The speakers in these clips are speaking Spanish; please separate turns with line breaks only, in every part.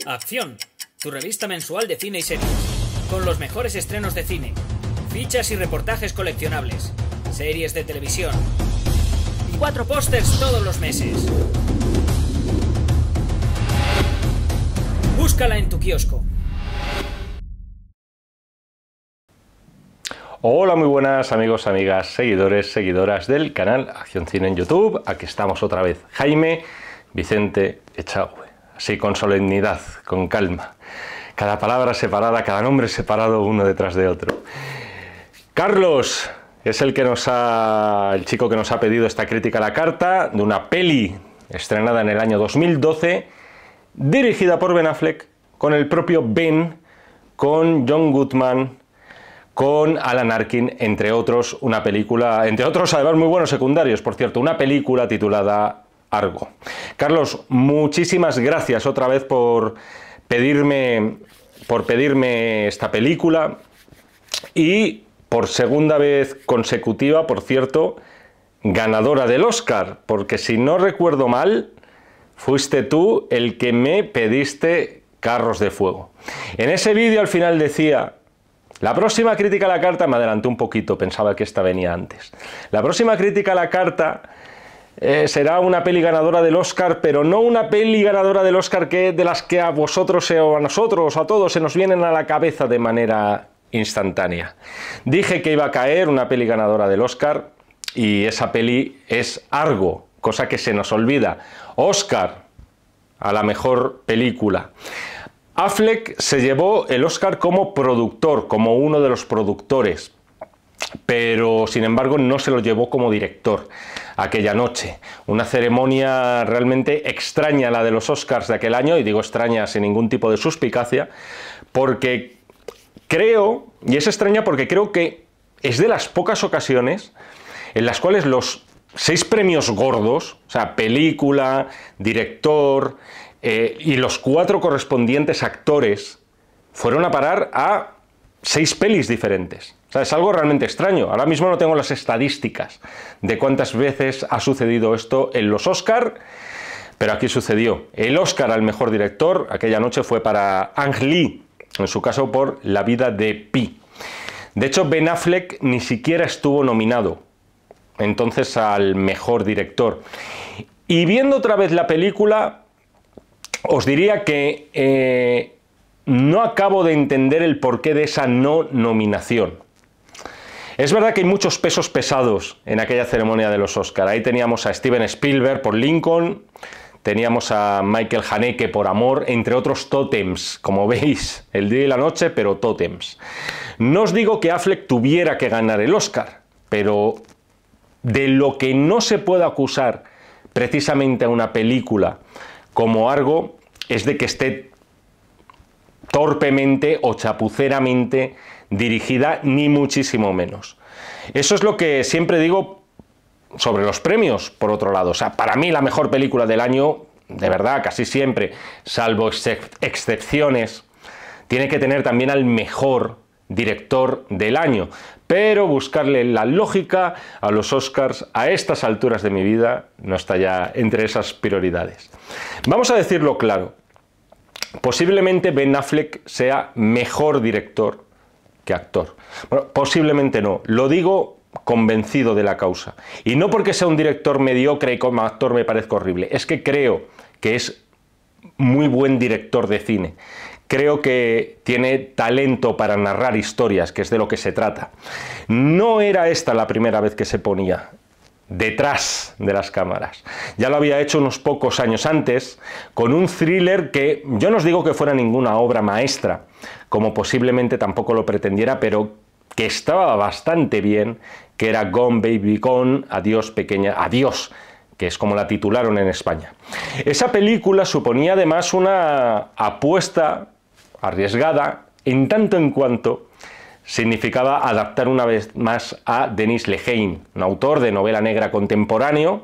Acción, tu revista mensual de cine y series, con los mejores estrenos de cine, fichas y reportajes coleccionables, series de televisión, 4 pósters todos los meses. Búscala en tu kiosco.
Hola, muy buenas amigos, amigas, seguidores, seguidoras del canal Acción Cine en YouTube. Aquí estamos otra vez, Jaime Vicente Echagüe, así con solemnidad, con calma. Cada palabra separada, cada nombre separado uno detrás de otro. Carlos es el chico que nos ha pedido esta crítica a la carta de una peli estrenada en el año 2012, dirigida por Ben Affleck, con el propio Ben, con John Goodman, con Alan Arkin, entre otros, una película, entre otros además muy buenos secundarios, por cierto, una película titulada Argo. Carlos, muchísimas gracias otra vez por pedirme esta película y por segunda vez consecutiva, por cierto, ganadora del Oscar, porque si no recuerdo mal, fuiste tú el que me pediste Carros de Fuego. En ese vídeo al final decía: la próxima crítica a la carta, me adelanté un poquito, pensaba que esta venía antes. La próxima crítica a la carta será una peli ganadora del Oscar, pero no una peli ganadora del Oscar de las que a vosotros o a nosotros, a todos, se nos vienen a la cabeza de manera instantánea. Dije que iba a caer una peli ganadora del Oscar y esa peli es Argo, cosa que se nos olvida. Oscar a la mejor película. Affleck se llevó el Oscar como productor, como uno de los productores, pero sin embargo no se lo llevó como director aquella noche. Una ceremonia realmente extraña, la de los Oscars de aquel año, y digo extraña sin ningún tipo de suspicacia, porque creo, y es extraña porque creo que es de las pocas ocasiones en las cuales los 6 premios gordos, o sea, película, director, y los 4 correspondientes actores fueron a parar a 6 pelis diferentes. O sea, es algo realmente extraño. Ahora mismo no tengo las estadísticas de cuántas veces ha sucedido esto en los Oscar, pero aquí sucedió. El Oscar al mejor director aquella noche fue para Ang Lee, en su caso por La vida de Pi. De hecho, Ben Affleck ni siquiera estuvo nominado entonces al mejor director. Y viendo otra vez la película, os diría que no acabo de entender el porqué de esa no nominación. Es verdad que hay muchos pesos pesados en aquella ceremonia de los Oscar. Ahí teníamos a Steven Spielberg por Lincoln, teníamos a Michael Haneke por Amor, entre otros tótems, como veis, el día y la noche, pero tótems. No os digo que Affleck tuviera que ganar el Oscar, pero de lo que no se puede acusar precisamente a una película como Argo es de que esté torpemente o chapuceramente dirigida, ni muchísimo menos. Eso es lo que siempre digo sobre los premios, por otro lado. O sea, para mí la mejor película del año, de verdad, casi siempre, salvo excepciones, tiene que tener también al mejor director del año. Pero buscarle la lógica a los Oscars a estas alturas de mi vida no está ya entre esas prioridades. Vamos a decirlo claro, posiblemente Ben Affleck sea mejor director que actor. Bueno, posiblemente no, lo digo convencido de la causa. Y no porque sea un director mediocre y como actor me parezca horrible, es que creo que es muy buen director de cine. Creo que tiene talento para narrar historias, que es de lo que se trata. No era esta la primera vez que se ponía detrás de las cámaras. Ya lo había hecho unos pocos años antes, con un thriller que yo no os digo que fuera ninguna obra maestra, como posiblemente tampoco lo pretendiera, pero que estaba bastante bien, que era Gone Baby Gone, Adiós Pequeña, Adiós, que es como la titularon en España. Esa película suponía además una apuesta arriesgada, en tanto en cuanto significaba adaptar una vez más a Denis Lehane, un autor de novela negra contemporáneo,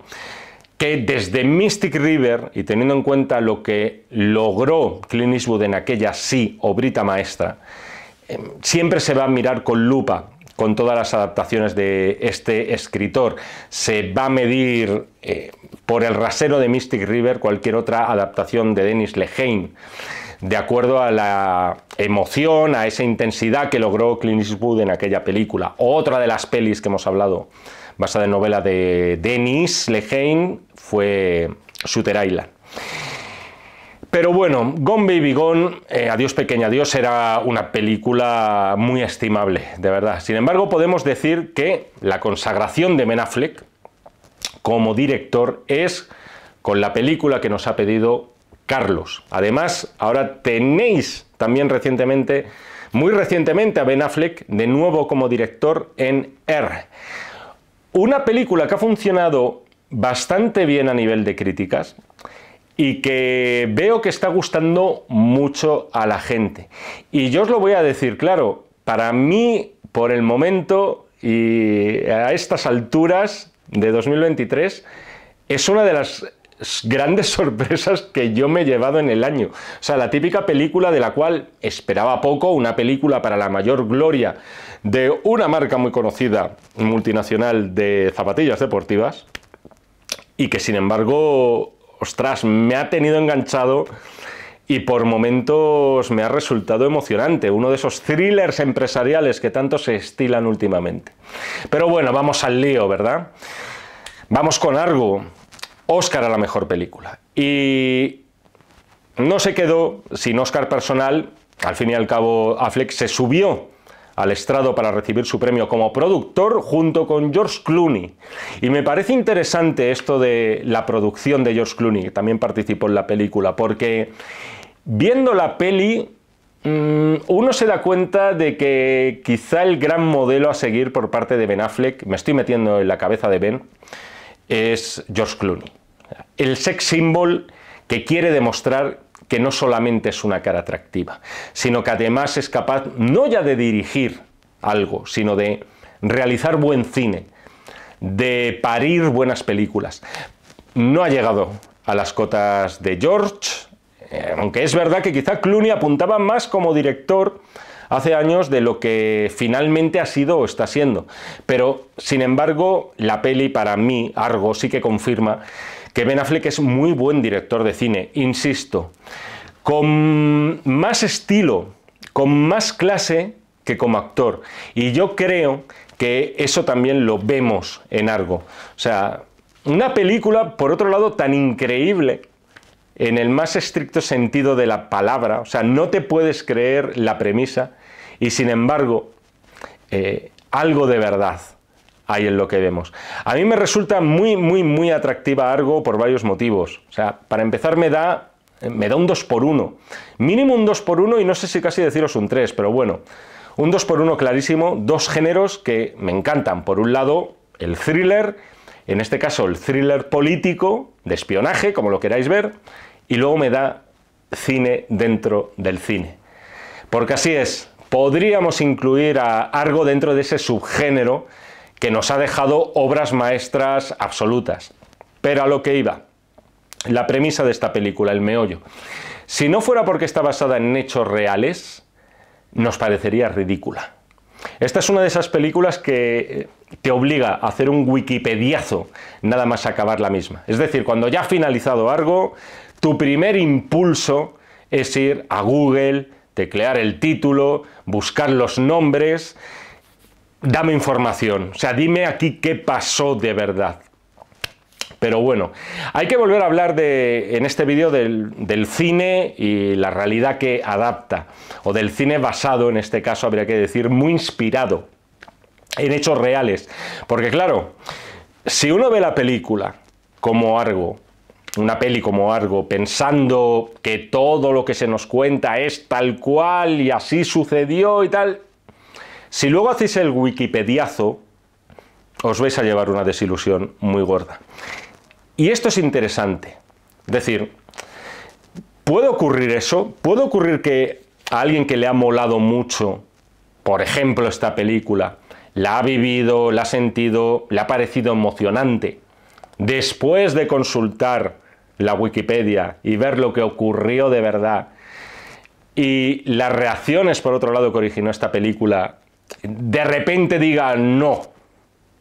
que desde Mystic River, y teniendo en cuenta lo que logró Clint Eastwood en aquella sí obrita maestra, siempre se va a mirar con lupa con todas las adaptaciones de este escritor. Se va a medir por el rasero de Mystic River cualquier otra adaptación de Dennis Lehane, de acuerdo a la emoción, a esa intensidad que logró Clint Eastwood en aquella película. Otra de las pelis que hemos hablado, basada en novela de Dennis Lehane, fue Shooter Island. Pero bueno, Gone Baby Gone, Adiós Pequeña Adiós, era una película muy estimable, de verdad. Sin embargo, podemos decir que la consagración de Ben Affleck como director es con la película que nos ha pedido Carlos. Además, ahora tenéis también recientemente, muy recientemente, a Ben Affleck de nuevo como director en R. Una película que ha funcionado bastante bien a nivel de críticas y que veo que está gustando mucho a la gente. Y yo os lo voy a decir claro, para mí, por el momento y a estas alturas de 2023, es una de las grandes sorpresas que yo me he llevado en el año. O sea, la típica película de la cual esperaba poco, una película para la mayor gloria de una marca muy conocida, multinacional de zapatillas deportivas, y que sin embargo, ostras, me ha tenido enganchado y por momentos me ha resultado emocionante, uno de esos thrillers empresariales que tanto se estilan últimamente. Pero bueno, vamos al lío, ¿verdad? Vamos con Argo. Oscar a la mejor película. Y no se quedó sin Oscar personal. Al fin y al cabo, Affleck se subió al estrado para recibir su premio como productor junto con George Clooney. Y me parece interesante esto de la producción de George Clooney, que también participó en la película, porque viendo la peli, uno se da cuenta de que quizá el gran modelo a seguir por parte de Ben Affleck, me estoy metiendo en la cabeza de Ben, es George Clooney. El sex symbol que quiere demostrar que no solamente es una cara atractiva, sino que además es capaz no ya de dirigir algo, sino de realizar buen cine, de parir buenas películas. No ha llegado a las cotas de George, aunque es verdad que quizá Clooney apuntaba más como director hace años de lo que finalmente ha sido o está siendo. Pero, sin embargo, la peli para mí, Argo, sí que confirma que Ben Affleck es muy buen director de cine, insisto, con más estilo, con más clase que como actor. Y yo creo que eso también lo vemos en Argo. O sea, una película, por otro lado, tan increíble en el más estricto sentido de la palabra, o sea, no te puedes creer la premisa, y sin embargo, algo de verdad hay en lo que vemos. A mí me resulta muy atractiva Argo por varios motivos. O sea, para empezar me da un 2 por 1. Mínimo un 2 por 1 y no sé si casi deciros un 3, pero bueno, un 2 por 1 clarísimo, dos géneros que me encantan. Por un lado, el thriller, en este caso el thriller político, de espionaje, como lo queráis ver, y luego me da cine dentro del cine. Porque así es, podríamos incluir a Argo dentro de ese subgénero que nos ha dejado obras maestras absolutas. Pero a lo que iba, la premisa de esta película, el meollo. Si no fuera porque está basada en hechos reales, nos parecería ridícula. Esta es una de esas películas que te obliga a hacer un wikipediazo nada más acabar la misma. Es decir, cuando ya ha finalizado Argo, tu primer impulso es ir a Google, teclear el título, buscar los nombres, dame información, o sea, dime aquí qué pasó de verdad. Pero bueno, hay que volver a hablar en este vídeo del cine y la realidad que adapta, o del cine basado, en este caso habría que decir, muy inspirado en hechos reales. Porque claro, si uno ve la película como Argo, una peli como Argo, pensando que todo lo que se nos cuenta es tal cual y así sucedió y tal, si luego hacéis el wikipediazo, os vais a llevar una desilusión muy gorda. Y esto es interesante. Es decir, ¿puede ocurrir eso? ¿Puede ocurrir que a alguien que le ha molado mucho, por ejemplo, esta película, la ha vivido, la ha sentido, le ha parecido emocionante, después de consultar la Wikipedia y ver lo que ocurrió de verdad y las reacciones, por otro lado, que originó esta película, de repente diga no.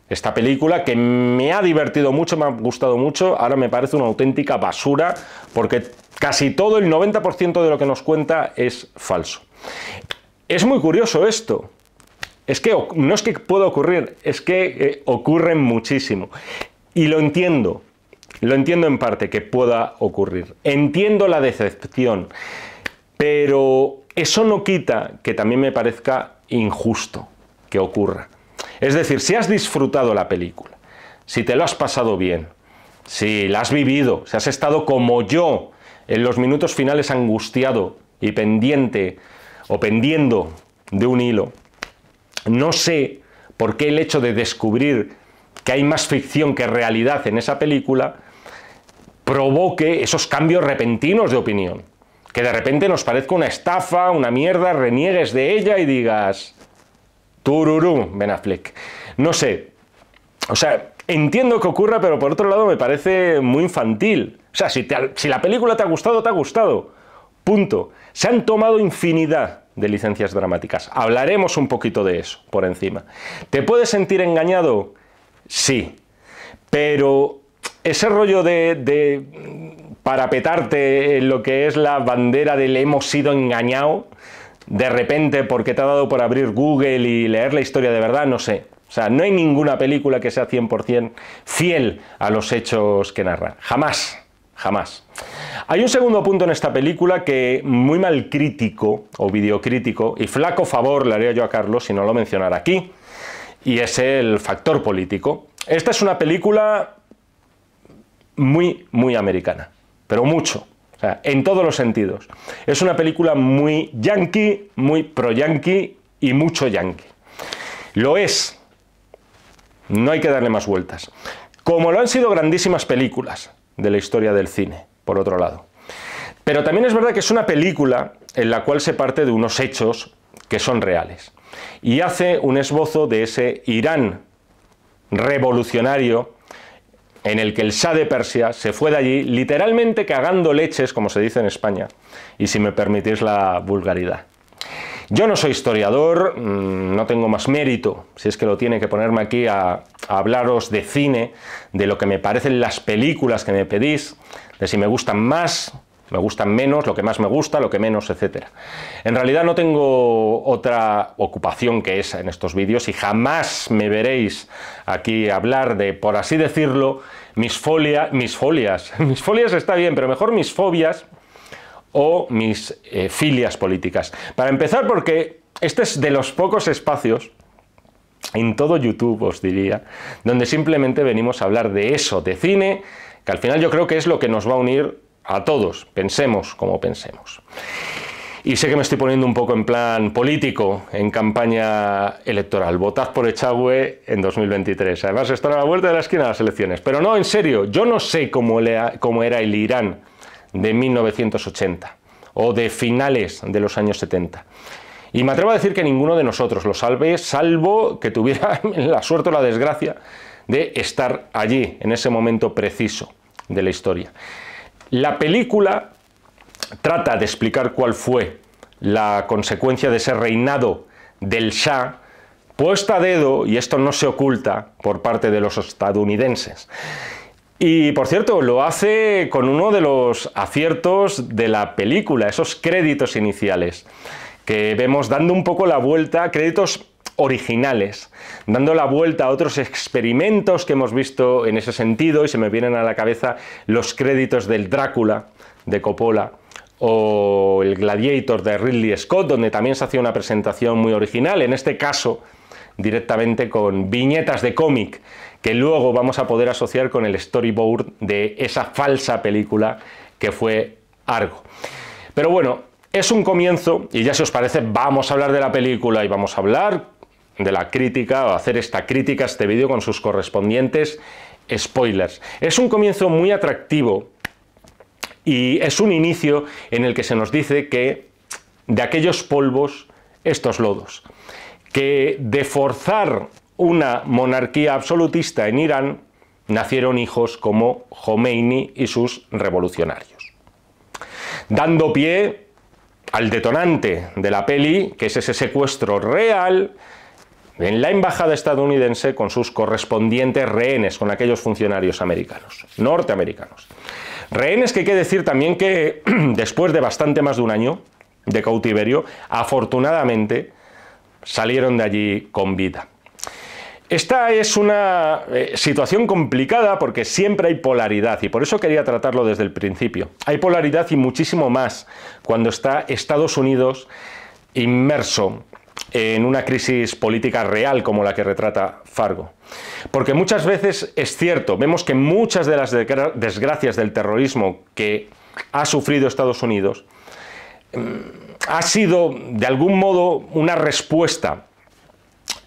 Esta película, que me ha divertido mucho, me ha gustado mucho, ahora me parece una auténtica basura, porque casi todo, el 90% de lo que nos cuenta es falso. Es muy curioso esto. Es que no es que pueda ocurrir, es que ocurre muchísimo. Y lo entiendo en parte que pueda ocurrir. Entiendo la decepción, pero eso no quita que también me parezca injusto que ocurra. Es decir, si has disfrutado la película, si te lo has pasado bien, si la has vivido, si has estado como yo en los minutos finales angustiado y pendiente o pendiendo de un hilo, no sé por qué el hecho de descubrir que hay más ficción que realidad en esa película provoque esos cambios repentinos de opinión. Que de repente nos parezca una estafa, una mierda, reniegues de ella y digas tururú, Ben Affleck. No sé. O sea, entiendo que ocurra, pero por otro lado me parece muy infantil. O sea, si la película te ha gustado, te ha gustado. Punto. Se han tomado infinidad de licencias dramáticas. Hablaremos un poquito de eso por encima. ¿Te puedes sentir engañado? Sí. Pero ese rollo de parapetarte en lo que es la bandera del hemos sido engañados, de repente porque te ha dado por abrir Google y leer la historia de verdad, no sé. O sea, no hay ninguna película que sea 100% fiel a los hechos que narra. Jamás, jamás. Hay un segundo punto en esta película que muy mal crítico o videocrítico, y flaco favor le haría yo a Carlos si no lo mencionara aquí, y es el factor político. Esta es una película muy, muy americana, pero mucho. O sea, en todos los sentidos. Es una película muy yankee, muy pro-yankee y mucho yankee. Lo es. No hay que darle más vueltas. Como lo han sido grandísimas películas de la historia del cine, por otro lado. Pero también es verdad que es una película en la cual se parte de unos hechos que son reales. Y hace un esbozo de ese Irán revolucionario en el que el Shah de Persia se fue de allí literalmente cagando leches, como se dice en España, y si me permitís la vulgaridad. Yo no soy historiador, no tengo más mérito, si es que lo tiene, que ponerme aquí a hablaros de cine, de lo que me parecen las películas que me pedís, de si me gustan más, me gustan menos, lo que más me gusta, lo que menos, etc. En realidad no tengo otra ocupación que esa en estos vídeos y jamás me veréis aquí hablar de, por así decirlo, mis folias está bien, pero mejor mis fobias o mis filias políticas. Para empezar, porque este es de los pocos espacios en todo YouTube, os diría, donde simplemente venimos a hablar de eso, de cine, que al final yo creo que es lo que nos va a unir a todos, pensemos como pensemos. Y sé que me estoy poniendo un poco en plan político en campaña electoral. Votad por Echagüe en 2023. Además, están a la vuelta de la esquina las elecciones. Pero no, en serio, yo no sé cómo era el Irán de 1980 o de finales de los años 70. Y me atrevo a decir que ninguno de nosotros lo salve, salvo que tuviera la suerte o la desgracia de estar allí, en ese momento preciso de la historia. La película trata de explicar cuál fue la consecuencia de ese reinado del Shah, puesta a dedo, y esto no se oculta, por parte de los estadounidenses. Y, por cierto, lo hace con uno de los aciertos de la película, esos créditos iniciales, que vemos dando un poco la vuelta, créditos originales, dando la vuelta a otros experimentos que hemos visto en ese sentido, y se me vienen a la cabeza los créditos del Drácula de Coppola o el Gladiator de Ridley Scott, donde también se hacía una presentación muy original, en este caso directamente con viñetas de cómic, que luego vamos a poder asociar con el storyboard de esa falsa película que fue Argo. Pero bueno, es un comienzo, y ya si os parece vamos a hablar de la película y vamos a hablar de la crítica, o hacer esta crítica a este vídeo con sus correspondientes spoilers. Es un comienzo muy atractivo y es un inicio en el que se nos dice que de aquellos polvos estos lodos, que de forzar una monarquía absolutista en Irán nacieron hijos como Jomeini y sus revolucionarios, dando pie al detonante de la peli, que es ese secuestro real en la embajada estadounidense con sus correspondientes rehenes, con aquellos funcionarios americanos, norteamericanos. Rehenes que hay que decir también que después de bastante más de un año de cautiverio, afortunadamente salieron de allí con vida. Esta es una situación complicada porque siempre hay polaridad y por eso quería tratarlo desde el principio. Hay polaridad y muchísimo más cuando está Estados Unidos inmerso en una crisis política real como la que retrata Fargo. Porque muchas veces es cierto, vemos que muchas de las desgracias del terrorismo que ha sufrido Estados Unidos ha sido de algún modo una respuesta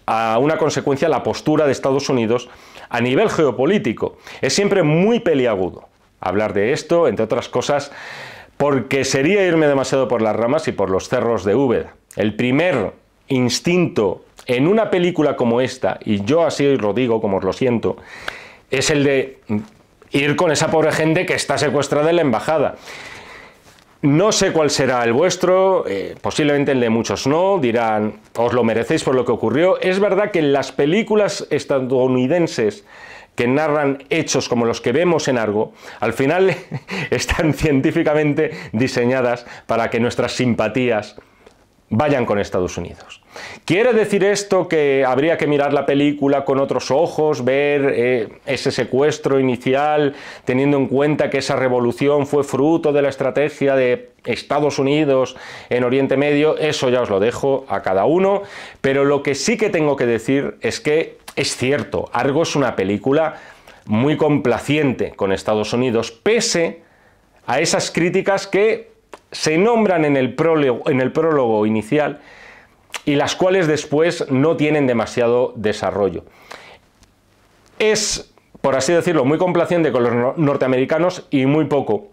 a una consecuencia, la postura de Estados Unidos a nivel geopolítico. Es siempre muy peliagudo hablar de esto, entre otras cosas, porque sería irme demasiado por las ramas y por los cerros de Úbeda. El primer instinto en una película como esta, y yo así os lo digo, como os lo siento, es el de ir con esa pobre gente que está secuestrada en la embajada. No sé cuál será el vuestro, posiblemente el de muchos no, dirán, os lo merecéis por lo que ocurrió. Es verdad que en las películas estadounidenses que narran hechos como los que vemos en Argo, al final están científicamente diseñadas para que nuestras simpatías vayan con Estados Unidos. ¿Quiere decir esto que habría que mirar la película con otros ojos, ver ese secuestro inicial, teniendo en cuenta que esa revolución fue fruto de la estrategia de Estados Unidos en Oriente Medio? Eso ya os lo dejo a cada uno, pero lo que sí que tengo que decir es que es cierto, Argo es una película muy complaciente con Estados Unidos, pese a esas críticas que se nombran en el prólogo inicial y las cuales después no tienen demasiado desarrollo. Es, por así decirlo, muy complaciente con los norteamericanos y muy poco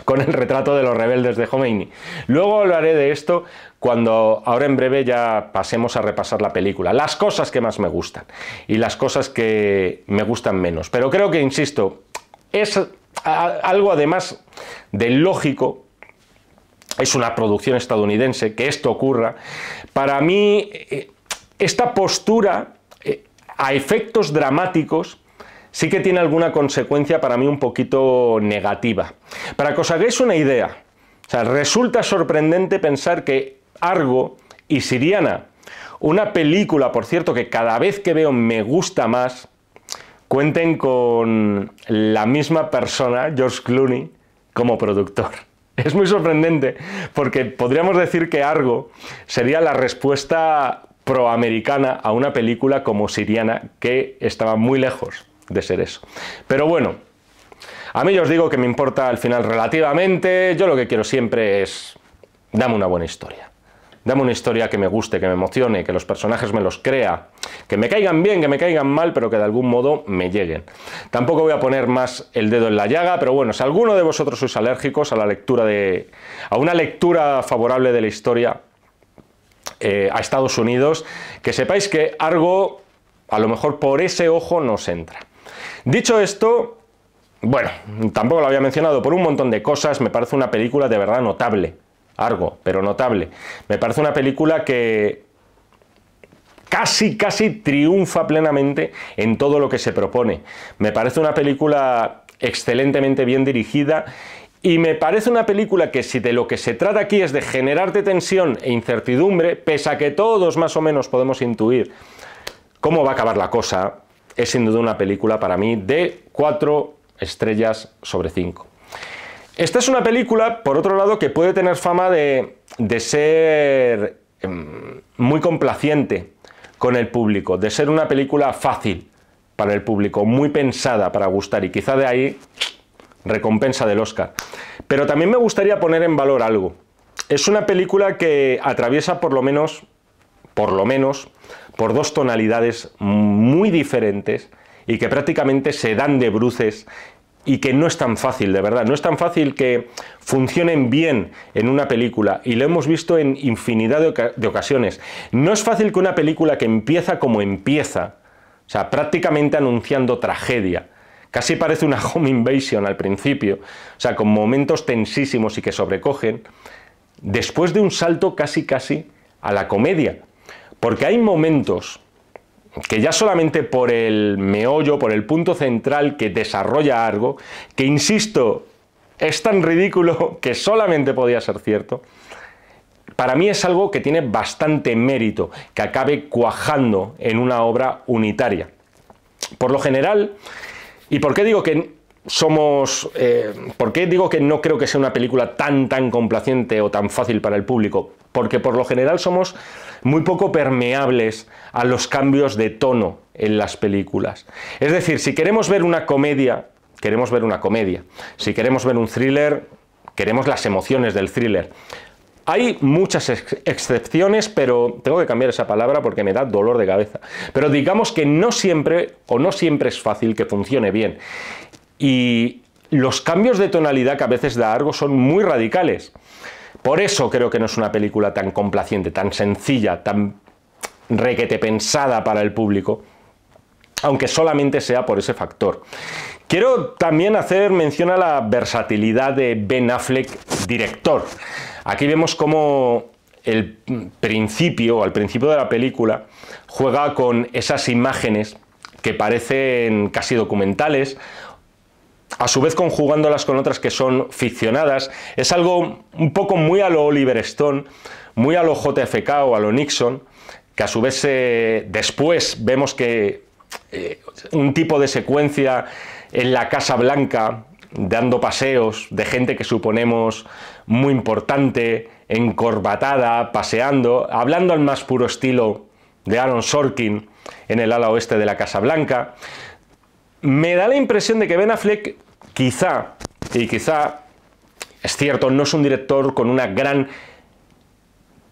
con el retrato de los rebeldes de Khomeini. Luego hablaré de esto cuando ahora en breve ya pasemos a repasar la película. Las cosas que más me gustan y las cosas que me gustan menos. Pero creo que, insisto, es algo además de lógico. Es una producción estadounidense que esto ocurra. Para mí, esta postura, a efectos dramáticos, sí que tiene alguna consecuencia para mí un poquito negativa. Para que os hagáis una idea, o sea, resulta sorprendente pensar que Argo y Siriana, una película, por cierto, que cada vez que veo me gusta más, cuenten con la misma persona, George Clooney, como productor. Es muy sorprendente, porque podríamos decir que Argo sería la respuesta proamericana a una película como Siriana, que estaba muy lejos de ser eso. Pero bueno, a mí yo os digo que me importa al final relativamente. Yo lo que quiero siempre es, dame una buena historia. Dame una historia que me guste, que me emocione, que los personajes me los crea, que me caigan bien, que me caigan mal, pero que de algún modo me lleguen. Tampoco voy a poner más el dedo en la llaga, pero bueno, si alguno de vosotros sois alérgicos a la lectura a una lectura favorable de la historia a Estados Unidos, que sepáis que Argo, a lo mejor por ese ojo, nos entra. Dicho esto, bueno, tampoco lo había mencionado, por un montón de cosas, me parece una película de verdad notable. Argo, pero notable. Me parece una película que casi triunfa plenamente en todo lo que se propone. Me parece una película excelentemente bien dirigida y me parece una película que, si de lo que se trata aquí es de generarte tensión e incertidumbre, pese a que todos más o menos podemos intuir cómo va a acabar la cosa, es sin duda una película para mí de 4 estrellas sobre 5. Esta es una película, por otro lado, que puede tener fama de ser muy complaciente con el público, de ser una película fácil para el público, muy pensada para gustar, y quizá de ahí recompensa del Oscar. Pero también me gustaría poner en valor algo. Es una película que atraviesa por lo menos por 2 tonalidades muy diferentes y que prácticamente se dan de bruces, y que no es tan fácil, de verdad, no es tan fácil que funcionen bien en una película, y lo hemos visto en infinidad de ocasiones. No es fácil que una película que empieza como empieza, o sea, prácticamente anunciando tragedia, casi parece una home invasion al principio, o sea, con momentos tensísimos y que sobrecogen, después de un salto casi a la comedia, porque hay momentos que ya solamente por el meollo, por el punto central que desarrolla Argo, que insisto, es tan ridículo que solamente podía ser cierto, para mí es algo que tiene bastante mérito, que acabe cuajando en una obra unitaria. Por lo general, ¿y por qué digo que por qué digo que no creo que sea una película tan complaciente o tan fácil para el público? Porque por lo general somos muy poco permeables a los cambios de tono en las películas. Es decir, si queremos ver una comedia, queremos ver una comedia. Si queremos ver un thriller, queremos las emociones del thriller. Hay muchas excepciones, pero tengo que cambiar esa palabra porque me da dolor de cabeza. Pero digamos que no siempre es fácil que funcione bien. Y los cambios de tonalidad que a veces da Argo son muy radicales. Por eso creo que no es una película tan complaciente, tan sencilla, tan requete pensada para el público, aunque solamente sea por ese factor. Quiero también hacer mención a la versatilidad de Ben Affleck, director. Aquí vemos cómo al principio de la película juega con esas imágenes que parecen casi documentales, a su vez conjugándolas con otras que son ficcionadas. Es algo un poco muy a lo Oliver Stone, muy a lo JFK o a lo Nixon, que a su vez después vemos que un tipo de secuencia en la Casa Blanca, dando paseos de gente que suponemos muy importante, encorbatada, paseando, hablando al más puro estilo de Aaron Sorkin en el ala oeste de la Casa Blanca. Me da la impresión de que Ben Affleck quizá es cierto, no es un director con una gran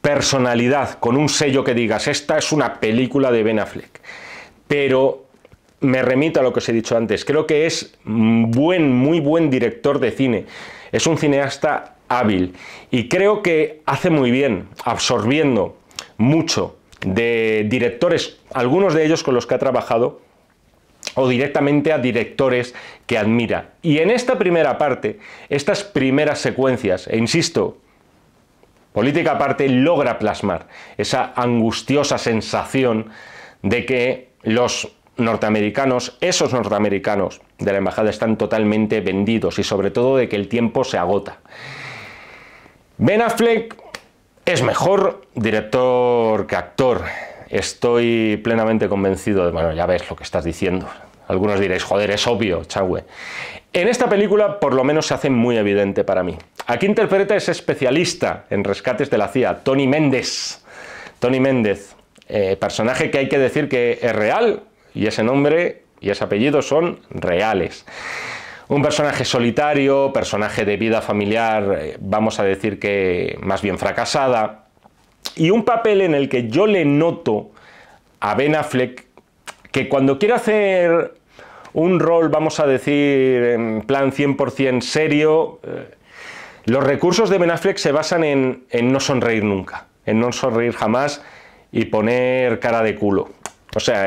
personalidad, con un sello que digas, esta es una película de Ben Affleck, pero me remito a lo que os he dicho antes, creo que es muy buen director de cine, es un cineasta hábil y creo que hace muy bien absorbiendo mucho de directores, algunos de ellos con los que ha trabajado, o directamente a directores que admira. Y en esta primera parte, estas primeras secuencias, e insisto, política aparte, logra plasmar esa angustiosa sensación de que los norteamericanos, esos norteamericanos de la embajada están totalmente vendidos y sobre todo de que el tiempo se agota. Ben Affleck es mejor director que actor. Estoy plenamente convencido de... Bueno, ya ves lo que estás diciendo. Algunos diréis, joder, es obvio, chagüe. En esta película, por lo menos, se hace muy evidente para mí. Aquí interpreta a ese especialista en rescates de la CIA, Tony Méndez. Tony Méndez, personaje que hay que decir que es real, y ese nombre y ese apellido son reales. Un personaje solitario, personaje de vida familiar, vamos a decir que más bien fracasada, y un papel en el que yo le noto a Ben Affleck que cuando quiere hacer un rol, vamos a decir, en plan 100% serio, los recursos de Ben Affleck se basan en no sonreír nunca, en no sonreír jamás y poner cara de culo. O sea,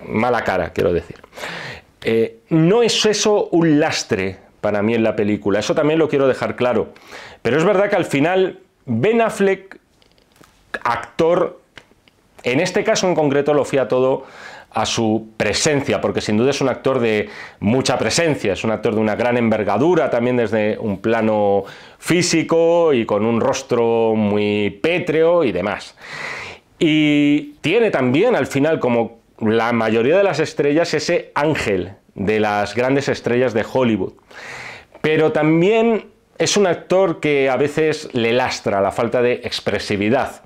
mala cara, quiero decir. No es eso un lastre para mí en la película, eso también lo quiero dejar claro. Pero es verdad que al final Ben Affleck, actor, en este caso en concreto lo fía todo a su presencia, porque sin duda es un actor de mucha presencia, es un actor de una gran envergadura, también desde un plano físico y con un rostro muy pétreo y demás. Y tiene también al final, como la mayoría de las estrellas, ese ángel de las grandes estrellas de Hollywood. Pero también es un actor que a veces le lastra la falta de expresividad.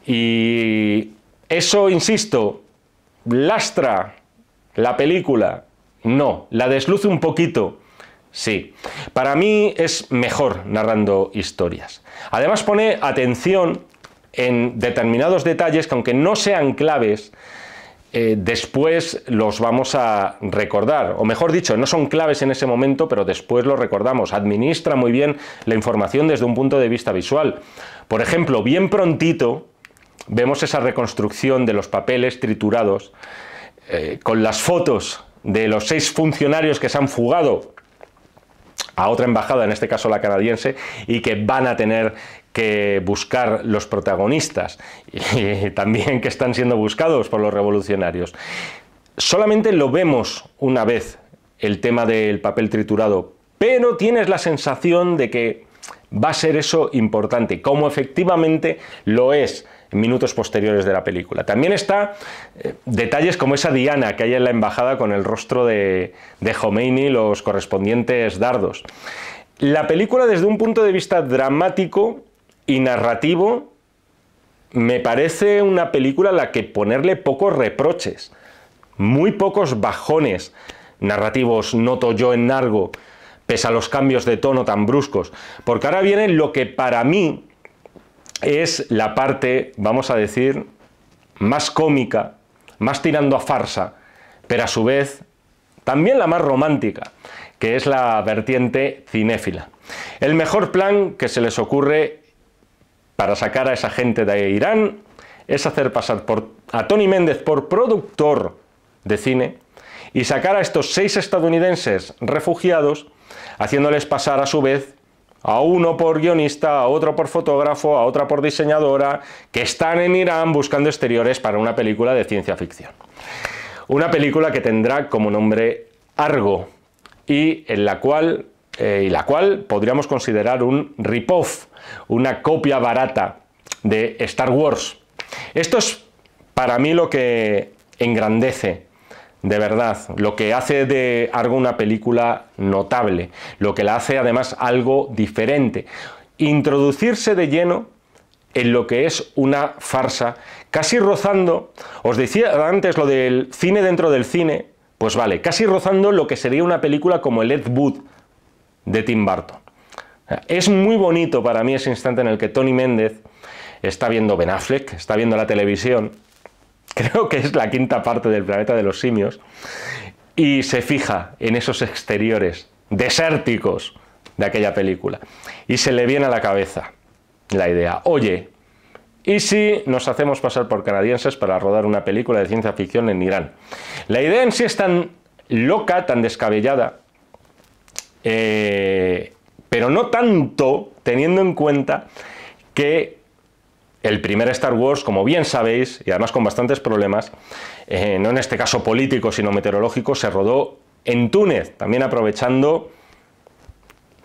Y eso, insisto, ¿lastra la película? No. ¿La desluce un poquito? Sí. Para mí es mejor narrando historias. Además pone atención en determinados detalles que, aunque no sean claves, después los vamos a recordar, o mejor dicho, no son claves en ese momento, pero después los recordamos. Administra muy bien la información desde un punto de vista visual. Por ejemplo, bien prontito vemos esa reconstrucción de los papeles triturados con las fotos de los 6 funcionarios que se han fugado a otra embajada, en este caso la canadiense, y que van a tener que buscar los protagonistas y también que están siendo buscados por los revolucionarios. Solamente lo vemos una vez, el tema del papel triturado, pero tienes la sensación de que va a ser eso importante, como efectivamente lo es en minutos posteriores de la película. También está detalles como esa diana que hay en la embajada con el rostro de Khomeini, los correspondientes dardos. La película, desde un punto de vista dramático y narrativo, me parece una película a la que ponerle pocos reproches, muy pocos bajones narrativos noto yo en Argo, pese a los cambios de tono tan bruscos, porque ahora viene lo que para mí es la parte, vamos a decir, más cómica, más tirando a farsa, pero a su vez también la más romántica, que es la vertiente cinéfila. El mejor plan que se les ocurre para sacar a esa gente de Irán es hacer pasar a Tony Méndez por productor de cine y sacar a estos 6 estadounidenses refugiados, haciéndoles pasar a su vez a uno por guionista, a otro por fotógrafo, a otra por diseñadora, que están en Irán buscando exteriores para una película de ciencia ficción. Una película que tendrá como nombre Argo y la cual podríamos considerar un rip-off, una copia barata de Star Wars. Esto es para mí lo que engrandece de verdad, lo que hace de Argo una película notable, lo que la hace además algo diferente. Introducirse de lleno en lo que es una farsa, casi rozando, os decía antes lo del cine dentro del cine, pues vale, casi rozando lo que sería una película como el Ed Wood de Tim Burton. Es muy bonito para mí ese instante en el que Tony Méndez está viendo Ben Affleck, está viendo la televisión, creo que es la 5ª parte del Planeta de los Simios, y se fija en esos exteriores desérticos de aquella película. Y se le viene a la cabeza la idea, oye, ¿y si nos hacemos pasar por canadienses para rodar una película de ciencia ficción en Irán? La idea en sí es tan loca, tan descabellada, pero no tanto teniendo en cuenta que el primer Star Wars, como bien sabéis, y además con bastantes problemas, no en este caso políticos, sino meteorológicos, se rodó en Túnez, también aprovechando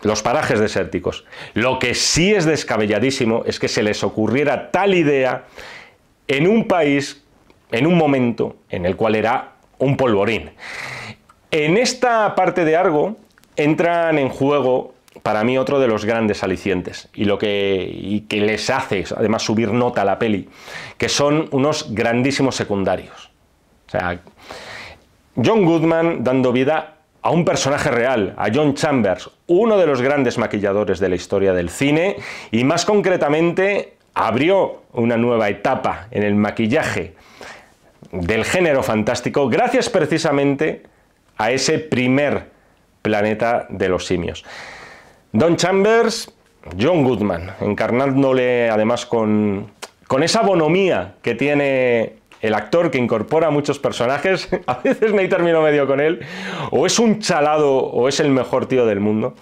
los parajes desérticos. Lo que sí es descabelladísimo es que se les ocurriera tal idea en un país, en un momento en el cual era un polvorín. En esta parte de Argo entran en juego, para mí, otro de los grandes alicientes y que les hace además subir nota a la peli, que son unos grandísimos secundarios. O sea, John Goodman dando vida a un personaje real, a John Chambers, uno de los grandes maquilladores de la historia del cine, y más concretamente abrió una nueva etapa en el maquillaje del género fantástico gracias precisamente a ese primer Planeta de los Simios. Don Chambers, John Goodman, encarnándole además con esa bonomía que tiene el actor, que incorpora muchos personajes, a veces no hay término medio con él, o es un chalado o es el mejor tío del mundo,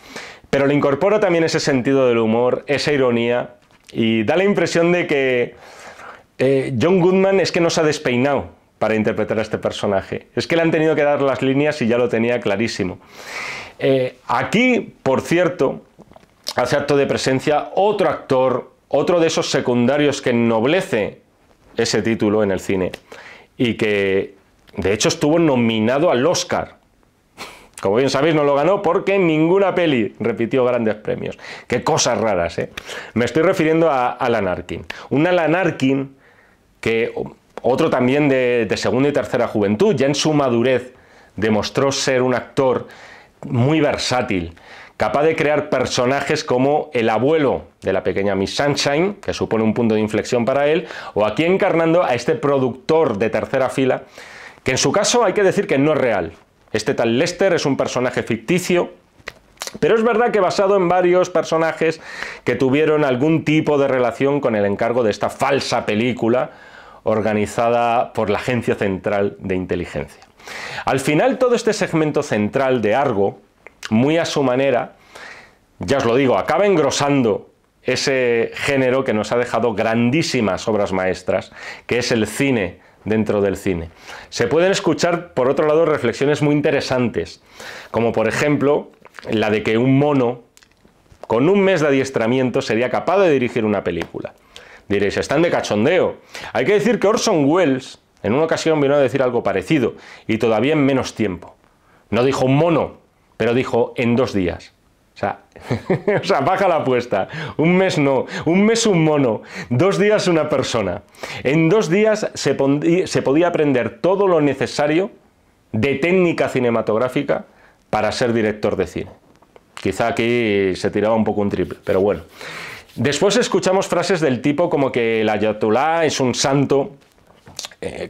pero le incorpora también ese sentido del humor, esa ironía, y da la impresión de que John Goodman es que no se ha despeinado para interpretar a este personaje, es que le han tenido que dar las líneas y ya lo tenía clarísimo. Aquí, por cierto, hace acto de presencia otro actor, otro de esos secundarios que ennoblece ese título en el cine y que de hecho estuvo nominado al Oscar. Como bien sabéis, no lo ganó porque ninguna peli repitió grandes premios. Qué cosas raras, ¿eh? Me estoy refiriendo a Alan Arkin. Un Alan Arkin que, otro también de segunda y tercera juventud, ya en su madurez demostró ser un actor muy versátil, capaz de crear personajes como el abuelo de la pequeña Miss Sunshine, que supone un punto de inflexión para él, o aquí encarnando a este productor de tercera fila, que en su caso hay que decir que no es real. Este tal Lester es un personaje ficticio, pero es verdad que basado en varios personajes que tuvieron algún tipo de relación con el encargo de esta falsa película organizada por la Agencia Central de Inteligencia. Al final, todo este segmento central de Argo, muy a su manera, ya os lo digo, acaba engrosando ese género que nos ha dejado grandísimas obras maestras, que es el cine dentro del cine. Se pueden escuchar, por otro lado, reflexiones muy interesantes, como por ejemplo la de que un mono con un mes de adiestramiento sería capaz de dirigir una película. Diréis, están de cachondeo. Hay que decir que Orson Welles en una ocasión vino a decir algo parecido, y todavía en menos tiempo. No dijo un mono, pero dijo en 2 días. O sea, baja la apuesta. Un mes no, un mes un mono, 2 días una persona. En 2 días se podía aprender todo lo necesario de técnica cinematográfica para ser director de cine. Quizá aquí se tiraba un poco un triple, pero bueno. Después escuchamos frases del tipo como que el ayatolá es un santo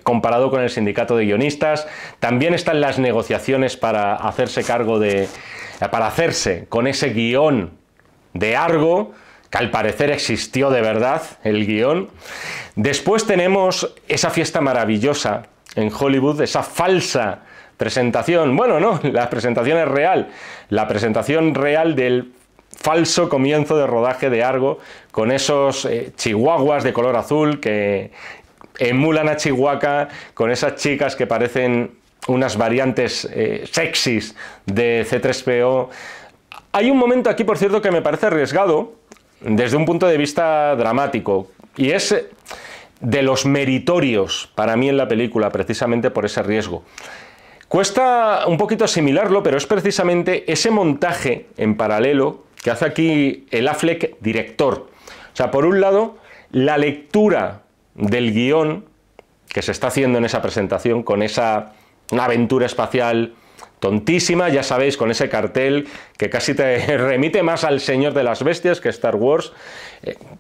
comparado con el sindicato de guionistas. También están las negociaciones para hacerse cargo para hacerse con ese guión de Argo, que al parecer existió de verdad, el guión. Después tenemos esa fiesta maravillosa en Hollywood, esa falsa presentación. Bueno, no, la presentación es real. La presentación real del falso comienzo de rodaje de Argo, con esos chihuahuas de color azul que emulan a Chihuahua, con esas chicas que parecen unas variantes sexys de C3PO. Hay un momento aquí, por cierto, que me parece arriesgado desde un punto de vista dramático, y es de los meritorios para mí en la película, precisamente por ese riesgo. Cuesta un poquito asimilarlo, pero es precisamente ese montaje en paralelo que hace aquí el Affleck director. O sea, por un lado, la lectura del guión que se está haciendo en esa presentación, con una aventura espacial tontísima, ya sabéis, con ese cartel que casi te remite más al Señor de las Bestias que Star Wars.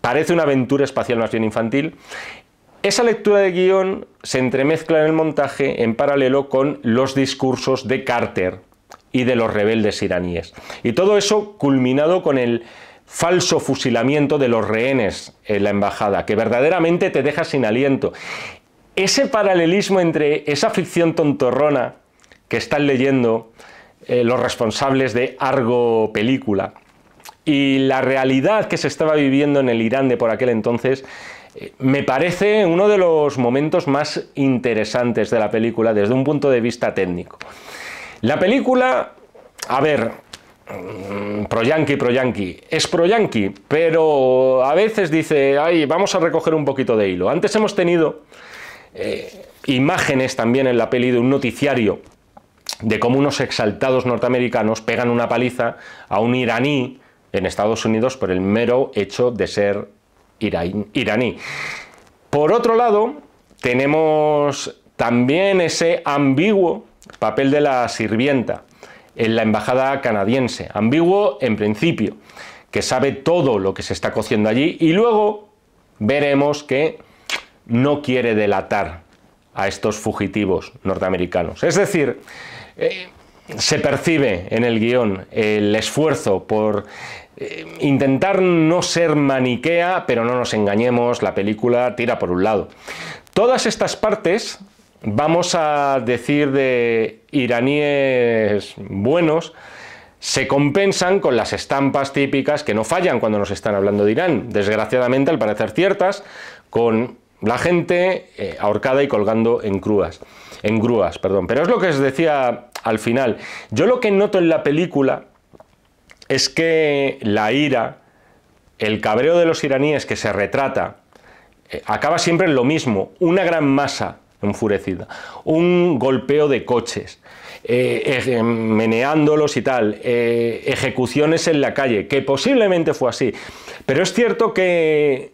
Parece una aventura espacial más bien infantil. Esa lectura de guión se entremezcla en el montaje en paralelo con los discursos de Carter y de los rebeldes iraníes. Y todo eso culminado con el falso fusilamiento de los rehenes en la embajada, que verdaderamente te deja sin aliento. Ese paralelismo entre esa ficción tontorrona que están leyendo los responsables de Argo película y la realidad que se estaba viviendo en el Irán de por aquel entonces, me parece uno de los momentos más interesantes de la película desde un punto de vista técnico. La película, a ver, pro-yankee, es pro-yankee, pero a veces dice, ay, vamos a recoger un poquito de hilo. Antes hemos tenido imágenes también en la peli de un noticiario de cómo unos exaltados norteamericanos pegan una paliza a un iraní en Estados Unidos por el mero hecho de ser iraní. Por otro lado, tenemos también ese ambiguo papel de la sirvienta en la embajada canadiense, ambiguo en principio, que sabe todo lo que se está cociendo allí, y luego veremos que no quiere delatar a estos fugitivos norteamericanos. Es decir, se percibe en el guión el esfuerzo por intentar no ser maniquea, pero no nos engañemos, la película tira por un lado. Todas estas partes, vamos a decir, de iraníes buenos, se compensan con las estampas típicas que no fallan cuando nos están hablando de Irán, desgraciadamente al parecer ciertas, con la gente ahorcada y colgando en grúas. Pero es lo que os decía al final. Yo lo que noto en la película es que la ira, el cabreo de los iraníes que se retrata, acaba siempre en lo mismo: una gran masa enfurecida, un golpeo de coches, meneándolos y tal, ejecuciones en la calle, que posiblemente fue así, pero es cierto que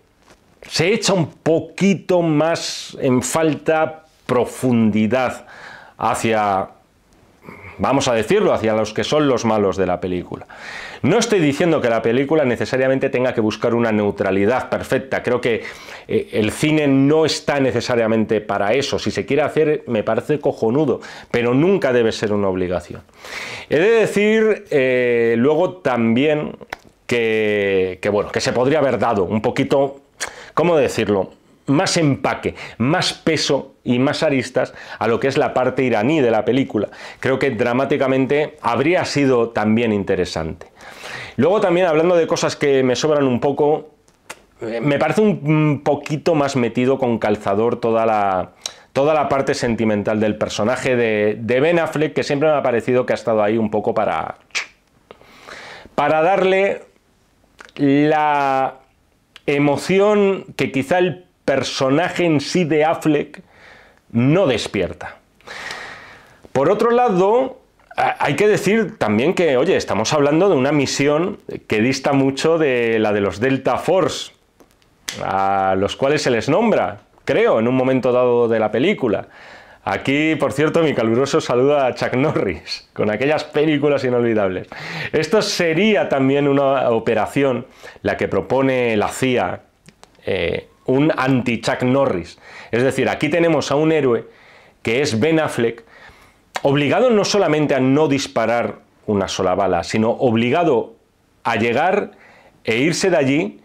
se echa un poquito más en falta profundidad hacia, vamos a decirlo, hacia los que son los malos de la película. No estoy diciendo que la película necesariamente tenga que buscar una neutralidad perfecta. Creo que el cine no está necesariamente para eso. Si se quiere hacer, me parece cojonudo, pero nunca debe ser una obligación. He de decir luego también que se podría haber dado un poquito, ¿cómo decirlo?, más empaque, más peso y más aristas a lo que es la parte iraní de la película. Creo que dramáticamente habría sido también interesante. Luego también, hablando de cosas que me sobran un poco, me parece un poquito más metido con calzador toda la parte sentimental del personaje de Ben Affleck, que siempre me ha parecido que ha estado ahí un poco para darle la emoción que quizá el personaje en sí de Affleck no despierta. Por otro lado, hay que decir también que, oye, estamos hablando de una misión que dista mucho de la de los Delta Force, a los cuales se les nombra, creo, en un momento dado de la película. Aquí, por cierto, mi caluroso saludo a Chuck Norris, con aquellas películas inolvidables. Esto sería también una operación, la que propone la CIA, un anti-Chuck Norris. Es decir, aquí tenemos a un héroe que es Ben Affleck, obligado no solamente a no disparar una sola bala, sino obligado a llegar e irse de allí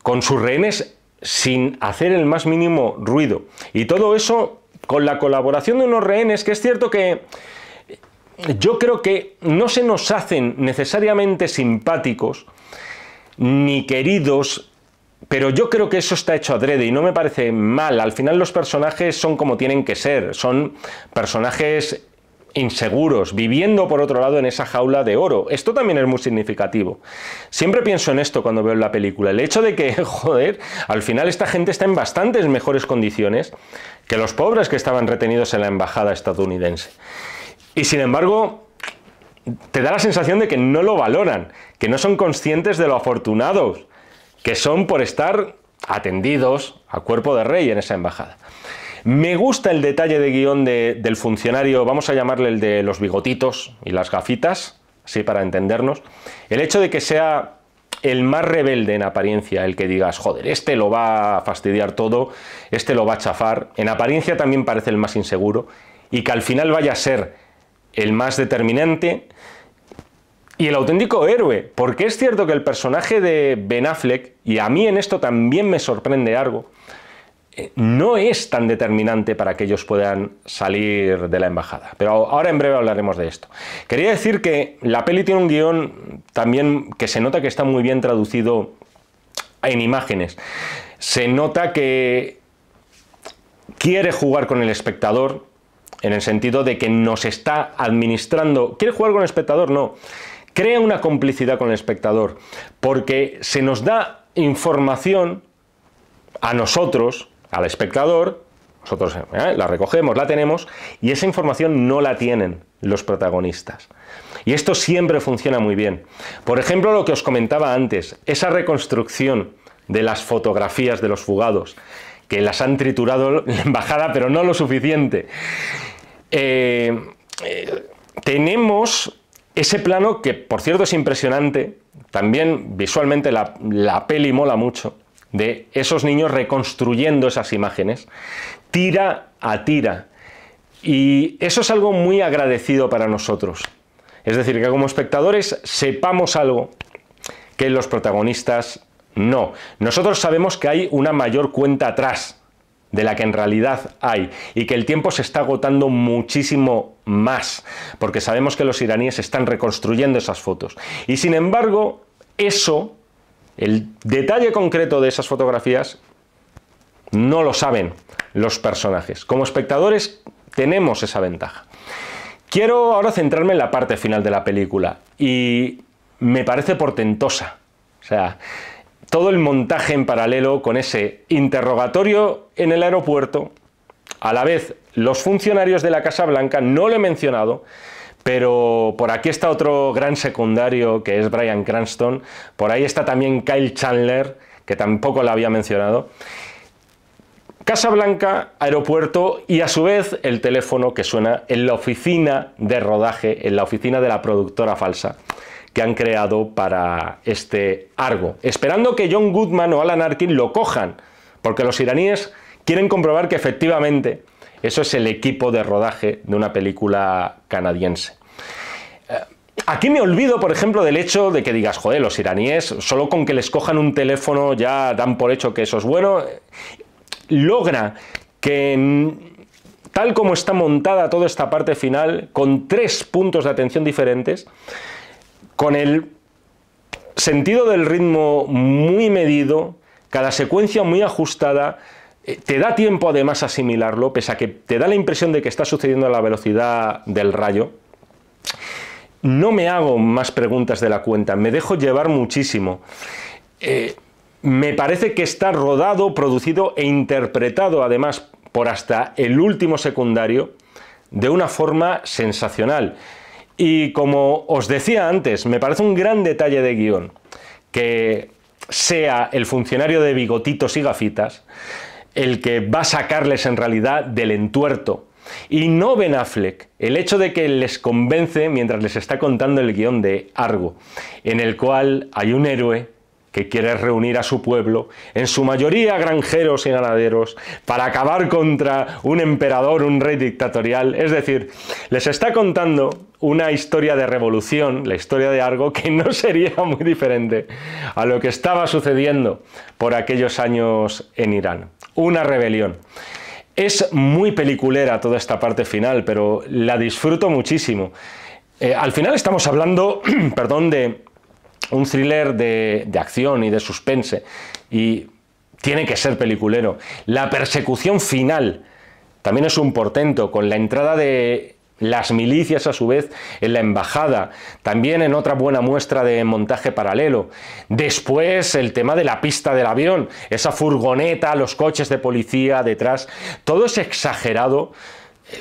con sus rehenes sin hacer el más mínimo ruido. Y todo eso con la colaboración de unos rehenes, que es cierto que yo creo que no se nos hacen necesariamente simpáticos ni queridos, pero yo creo que eso está hecho adrede y no me parece mal. Al final los personajes son como tienen que ser, son personajes inseguros, viviendo por otro lado en esa jaula de oro. Esto también es muy significativo. Siempre pienso en esto cuando veo la película, el hecho de que, joder, al final esta gente está en bastantes mejores condiciones que los pobres que estaban retenidos en la embajada estadounidense. Y sin embargo, te da la sensación de que no lo valoran, que no son conscientes de lo afortunados que son por estar atendidos a cuerpo de rey en esa embajada. Me gusta el detalle de guión del funcionario, vamos a llamarle el de los bigotitos y las gafitas, así para entendernos. El hecho de que sea el más rebelde en apariencia, el que digas, joder, este lo va a fastidiar todo, este lo va a chafar, en apariencia también parece el más inseguro, y que al final vaya a ser el más determinante y el auténtico héroe, porque es cierto que el personaje de Ben Affleck, y a mí en esto también me sorprende algo, no es tan determinante para que ellos puedan salir de la embajada. Pero ahora en breve hablaremos de esto. Quería decir que la peli tiene un guión también que se nota que está muy bien traducido en imágenes. Se nota que quiere jugar con el espectador, en el sentido de que nos está administrando. ¿Quiere jugar con el espectador? No. Crea una complicidad con el espectador, porque se nos da información a nosotros, al espectador, nosotros la recogemos, la tenemos, y esa información no la tienen los protagonistas. Y esto siempre funciona muy bien. Por ejemplo, lo que os comentaba antes, esa reconstrucción de las fotografías de los fugados, que las han triturado la embajada, pero no lo suficiente. Tenemos ese plano que, por cierto, es impresionante, también visualmente la peli mola mucho, de esos niños reconstruyendo esas imágenes, tira a tira. Y eso es algo muy agradecido para nosotros. Es decir, que como espectadores sepamos algo que los protagonistas no. Nosotros sabemos que hay una mayor cuenta atrás de la que en realidad hay, y que el tiempo se está agotando muchísimo más, porque sabemos que los iraníes están reconstruyendo esas fotos. Y sin embargo, eso, el detalle concreto de esas fotografías, no lo saben los personajes. Como espectadores tenemos esa ventaja. Quiero ahora centrarme en la parte final de la película, y me parece portentosa. O sea, todo el montaje en paralelo con ese interrogatorio en el aeropuerto, a la vez los funcionarios de la Casa Blanca, no lo he mencionado, pero por aquí está otro gran secundario que es Bryan Cranston, por ahí está también Kyle Chandler, que tampoco lo había mencionado. Casa Blanca, aeropuerto y a su vez el teléfono que suena en la oficina de rodaje, en la oficina de la productora falsa que han creado para este Argo, esperando que John Goodman o Alan Arkin lo cojan, porque los iraníes quieren comprobar que efectivamente eso es el equipo de rodaje de una película canadiense. Aquí me olvido, por ejemplo, del hecho de que digas, joder, los iraníes solo con que les cojan un teléfono ya dan por hecho que eso es bueno. logra que, tal como está montada toda esta parte final, con 3 puntos de atención diferentes, con el sentido del ritmo muy medido, cada secuencia muy ajustada, te da tiempo además a asimilarlo, pese a que te da la impresión de que está sucediendo a la velocidad del rayo. No me hago más preguntas de la cuenta, me dejo llevar muchísimo. Me parece que está rodado, producido e interpretado además por hasta el último secundario de una forma sensacional. Y como os decía antes, me parece un gran detalle de guión que sea el funcionario de bigotitos y gafitas el que va a sacarles en realidad del entuerto. Y no Ben Affleck, el hecho de que les convence mientras les está contando el guión de Argo, en el cual hay un héroe que quiere reunir a su pueblo, en su mayoría granjeros y ganaderos, para acabar contra un emperador, un rey dictatorial. Es decir, les está contando una historia de revolución, la historia de Argo, que no sería muy diferente a lo que estaba sucediendo por aquellos años en Irán. Una rebelión. Es muy peliculera toda esta parte final, pero la disfruto muchísimo. Al final estamos hablando, perdón, de un thriller de acción y de suspense, y tiene que ser peliculero. La persecución final también es un portento, con la entrada de las milicias a su vez en la embajada, también en otra buena muestra de montaje paralelo. Después el tema de la pista del avión, esa furgoneta, los coches de policía detrás, todo es exagerado,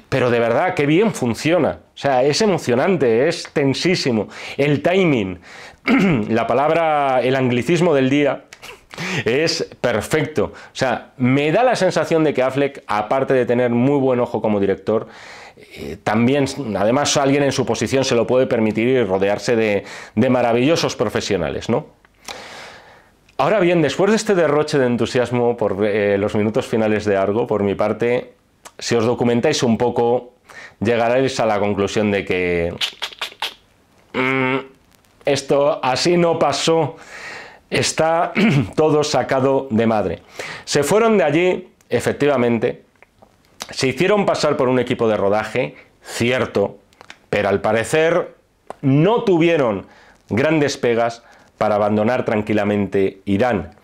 pero de verdad qué bien funciona. O sea, es emocionante, es tensísimo. El timing, la palabra, el anglicismo del día, es perfecto. O sea, me da la sensación de que Affleck, aparte de tener muy buen ojo como director, también, además, alguien en su posición se lo puede permitir y rodearse de maravillosos profesionales, ¿no? Ahora bien, después de este derroche de entusiasmo por los minutos finales de Argo, por mi parte, si os documentáis un poco, llegaréis a la conclusión de que esto así no pasó, está todo sacado de madre. Se fueron de allí, efectivamente, se hicieron pasar por un equipo de rodaje, cierto, pero al parecer no tuvieron grandes pegas para abandonar tranquilamente Irán.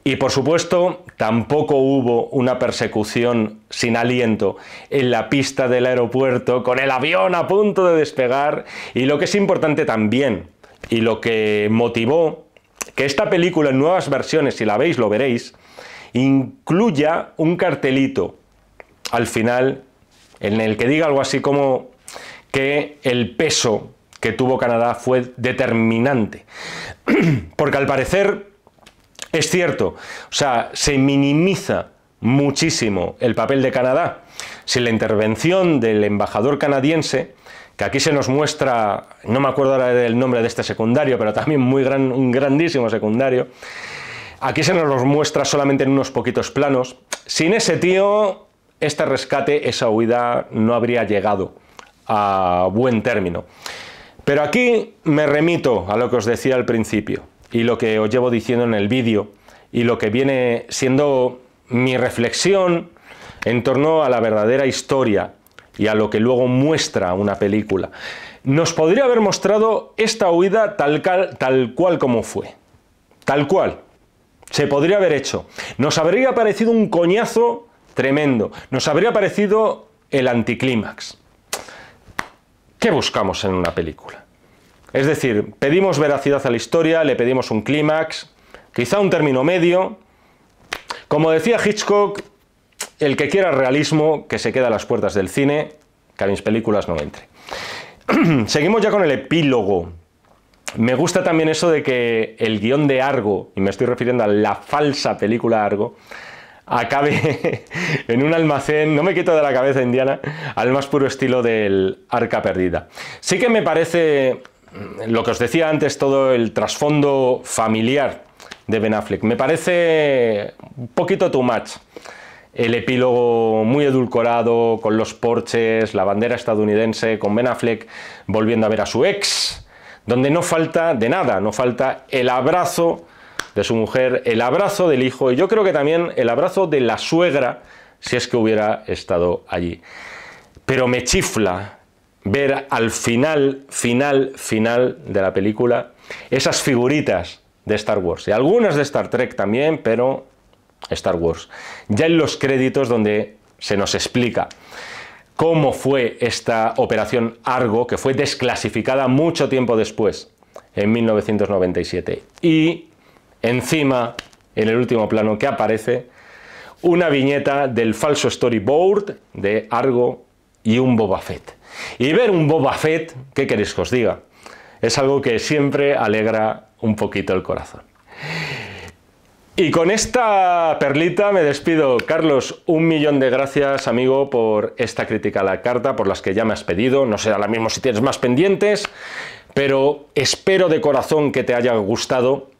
Y por supuesto, tampoco hubo una persecución sin aliento en la pista del aeropuerto, con el avión a punto de despegar, y lo que es importante también, y lo que motivó que esta película en nuevas versiones, si la veis lo veréis, incluya un cartelito al final en el que diga algo así como que el peso que tuvo Canadá fue determinante. Porque al parecer es cierto, o sea, se minimiza muchísimo el papel de Canadá. Sin la intervención del embajador canadiense, que aquí se nos muestra, no me acuerdo ahora del nombre de este secundario, pero también un grandísimo secundario, aquí se nos los muestra solamente en unos poquitos planos. Sin ese tío, este rescate, esa huida no habría llegado a buen término. Pero aquí me remito a lo que os decía al principio y lo que os llevo diciendo en el vídeo y lo que viene siendo mi reflexión en torno a la verdadera historia y a lo que luego muestra una película. Nos podría haber mostrado esta huida tal cual como fue. Tal cual. Se podría haber hecho. Nos habría parecido un coñazo tremendo. Nos habría parecido el anticlímax. ¿Qué buscamos en una película? Es decir, pedimos veracidad a la historia, le pedimos un clímax, quizá un término medio. Como decía Hitchcock, el que quiera realismo, que se quede a las puertas del cine, que a mis películas no entre. Seguimos ya con el epílogo. Me gusta también eso de que el guión de Argo, y me estoy refiriendo a la falsa película Argo, acabe en un almacén, no me quito de la cabeza Indiana, al más puro estilo del Arca Perdida. Sí que me parece, lo que os decía antes, todo el trasfondo familiar de Ben Affleck, me parece un poquito too much. El epílogo muy edulcorado, con los Porsches, la bandera estadounidense, con Ben Affleck volviendo a ver a su ex, donde no falta de nada, no falta el abrazo de su mujer, el abrazo del hijo y yo creo que también el abrazo de la suegra, si es que hubiera estado allí. Pero me chifla ver al final de la película esas figuritas de Star Wars y algunas de Star Trek también, pero Star Wars. Ya en los créditos donde se nos explica cómo fue esta operación Argo, que fue desclasificada mucho tiempo después, en 1997. Y encima, en el último plano que aparece, una viñeta del falso storyboard de Argo y un Boba Fett. Y ver un Boba Fett, ¿qué queréis que os diga? Es algo que siempre alegra un poquito el corazón. Y con esta perlita me despido. Carlos, 1.000.000 de gracias, amigo, por esta crítica a la carta, por las que ya me has pedido. No sé ahora mismo si tienes más pendientes, pero espero de corazón que te haya gustado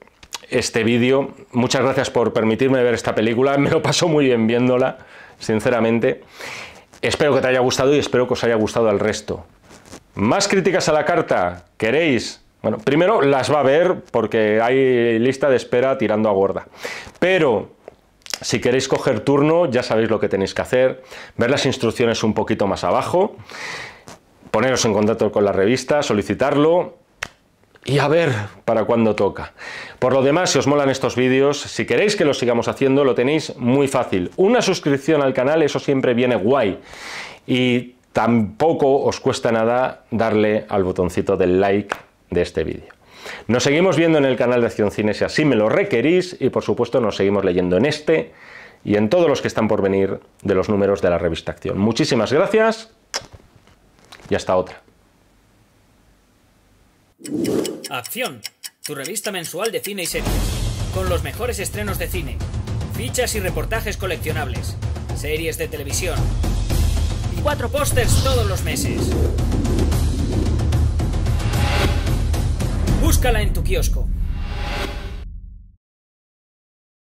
este vídeo. Muchas gracias por permitirme ver esta película. Me lo paso muy bien viéndola, sinceramente. Espero que te haya gustado y espero que os haya gustado el resto. ¿Más críticas a la carta? ¿Queréis? Bueno, primero las va a ver porque hay lista de espera tirando a gorda. Pero si queréis coger turno, ya sabéis lo que tenéis que hacer. Ver las instrucciones un poquito más abajo. Poneros en contacto con la revista, solicitarlo y a ver para cuándo toca. Por lo demás, si os molan estos vídeos, si queréis que los sigamos haciendo, lo tenéis muy fácil. Una suscripción al canal, eso siempre viene guay. Y tampoco os cuesta nada darle al botoncito del like de este vídeo. Nos seguimos viendo en el canal de Acción Cine si así me lo requerís y por supuesto nos seguimos leyendo en este y en todos los que están por venir de los números de la revista Acción. Muchísimas gracias y hasta otra.
Acción, tu revista mensual de cine y series, con los mejores estrenos de cine, fichas y reportajes coleccionables, series de televisión y 4 pósters todos los meses. Búscala en tu kiosco.